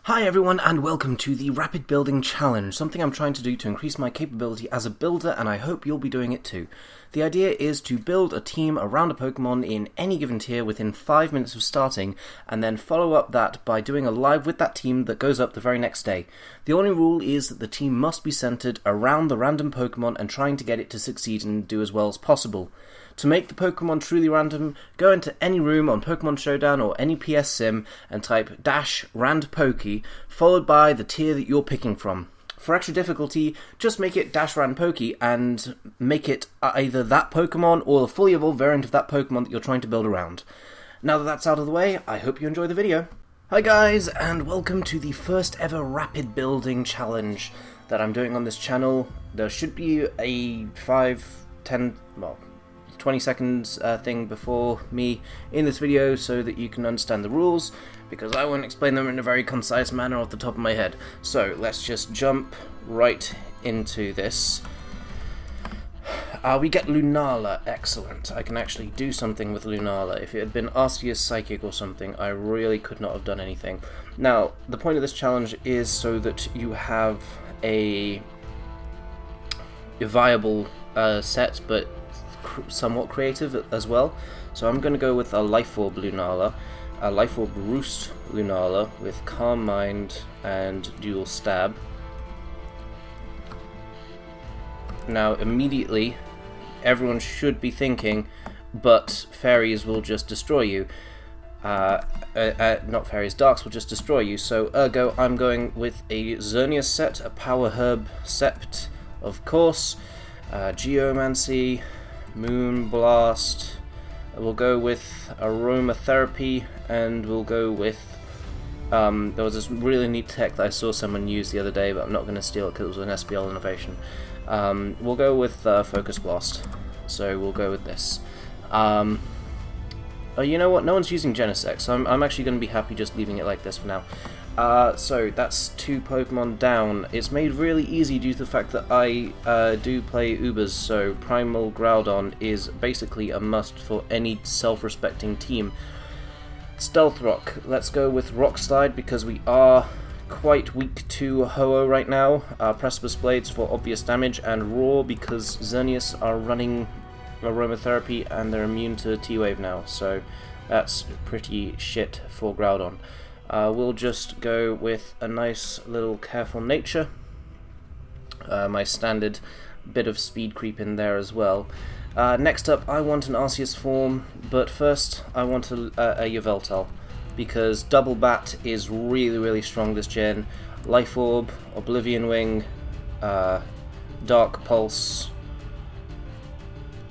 Hi everyone and welcome to the Rapid Building Challenge, something I'm trying to do to increase my capability as a builder, and I hope you'll be doing it too. The idea is to build a team around a Pokemon in any given tier within 5 minutes of starting, and then follow up that by doing a live with that team that goes up the very next day. The only rule is that the team must be centered around the random Pokemon and trying to get it to succeed and do as well as possible. To make the Pokemon truly random, go into any room on Pokemon Showdown or any PS Sim and type --randpoke followed by the tier that you're picking from. For extra difficulty, just make it --randpoke and make it either that Pokemon or the fully evolved variant of that Pokemon that you're trying to build around. Now that that's out of the way, I hope you enjoy the video. Hi guys, and welcome to the first ever Rapid Building Challenge that I'm doing on this channel. There should be a 20 seconds thing before me in this video so that you can understand the rules, because I won't explain them in a very concise manner off the top of my head. So let's just jump right into this. We get Lunala, excellent. I can actually do something with Lunala. If it had been Arceus Psychic or something, I really could not have done anything. Now, the point of this challenge is so that you have a viable set, but somewhat creative as well. So I'm going to go with a Life Orb Lunala, a Life Orb Roost Lunala with Calm Mind and Dual Stab. Now immediately everyone should be thinking, but fairies will just destroy you. Not fairies, darks will just destroy you, so ergo I'm going with a Xerneas set, a Power Herb Sept, of course, Geomancy, Moonblast, we'll go with Aromatherapy, and we'll go with, there was this really neat tech that I saw someone use the other day, but I'm not going to steal it because it was an SPL innovation. We'll go with Focus Blast, so we'll go with this. Oh, you know what, no one's using Genesect, so I'm actually going to be happy just leaving it like this for now. So that's 2 Pokemon down. It's made really easy due to the fact that I do play Ubers, so Primal Groudon is basically a must for any self-respecting team. Stealth Rock, let's go with Rock Slide because we are quite weak to Ho-Oh right now. Precipice Blades for obvious damage, and Roar because Xerneas are running Aromatherapy and they're immune to T-Wave now, so that's pretty shit for Groudon. We'll just go with a nice little Careful Nature, my standard bit of speed creep in there as well. Next up, I want an Arceus form, but first I want a Yveltal, because Double Bat is really strong this gen. Life Orb, Oblivion Wing, Dark Pulse.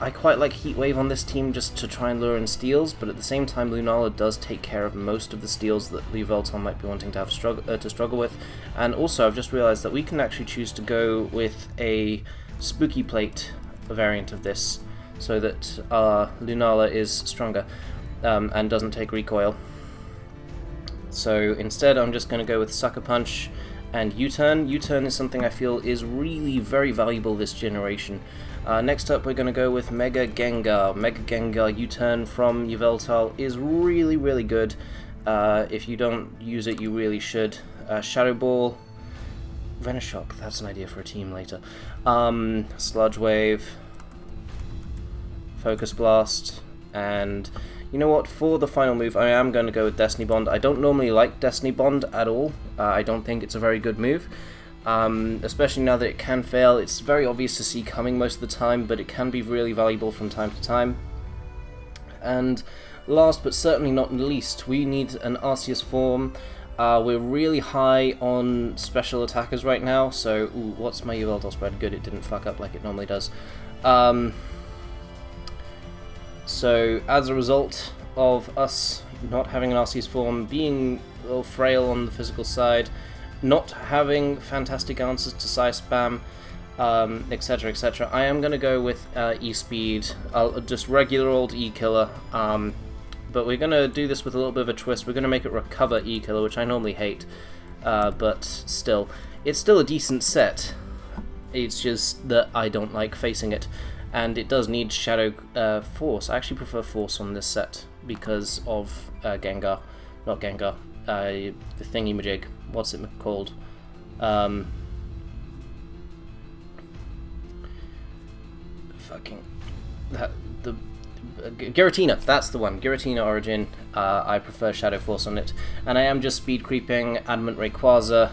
I quite like Heat Wave on this team just to try and lure in steals, but at the same time Lunala does take care of most of the steals that Yveltal might be wanting to have struggle with. And also I've just realised that we can actually choose to go with a Spooky Plate variant of this, so that Lunala is stronger and doesn't take recoil. So instead I'm just going to go with Sucker Punch and U-Turn. U-Turn is something I feel is really very valuable this generation. Next up we're going to go with Mega Gengar. Mega Gengar U-Turn from Yveltal is really good. If you don't use it, you really should. Shadow Ball, Venoshock, that's an idea for a team later. Sludge Wave, Focus Blast, and you know what, for the final move I am going to go with Destiny Bond. I don't normally like Destiny Bond at all. I don't think it's a very good move. Especially now that it can fail. It's very obvious to see coming most of the time, but it can be really valuable from time to time. And last but certainly not least, we need an Arceus form. We're really high on special attackers right now, so ooh, what's my Yveltal spread? Good, it didn't fuck up like it normally does. So as a result of us not having an Arceus form, being a little frail on the physical side, not having fantastic answers to Psy Spam, etc, I am going to go with E-Speed, just regular old E-Killer, but we're going to do this with a little bit of a twist. We're going to make it Recover E-Killer, which I normally hate, but still, it's still a decent set. It's just that I don't like facing it, and it does need Shadow Force. I actually prefer Force on this set because of Gengar, not Gengar, the thingy-majig. What's it called? Giratina, that's the one. Giratina Origin. I prefer Shadow Force on it, and I am just speed creeping Adamant Rayquaza.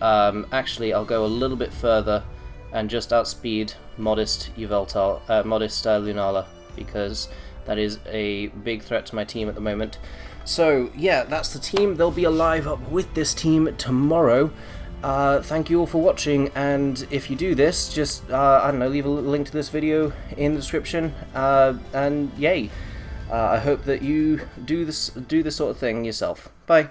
Actually, I'll go a little bit further and just outspeed Modest Lunala, because that is a big threat to my team at the moment. So yeah, that's the team. They'll be alive up with this team tomorrow. Thank you all for watching, and if you do this, just, I don't know, leave a link to this video in the description, and yay. I hope that you do this sort of thing yourself. Bye.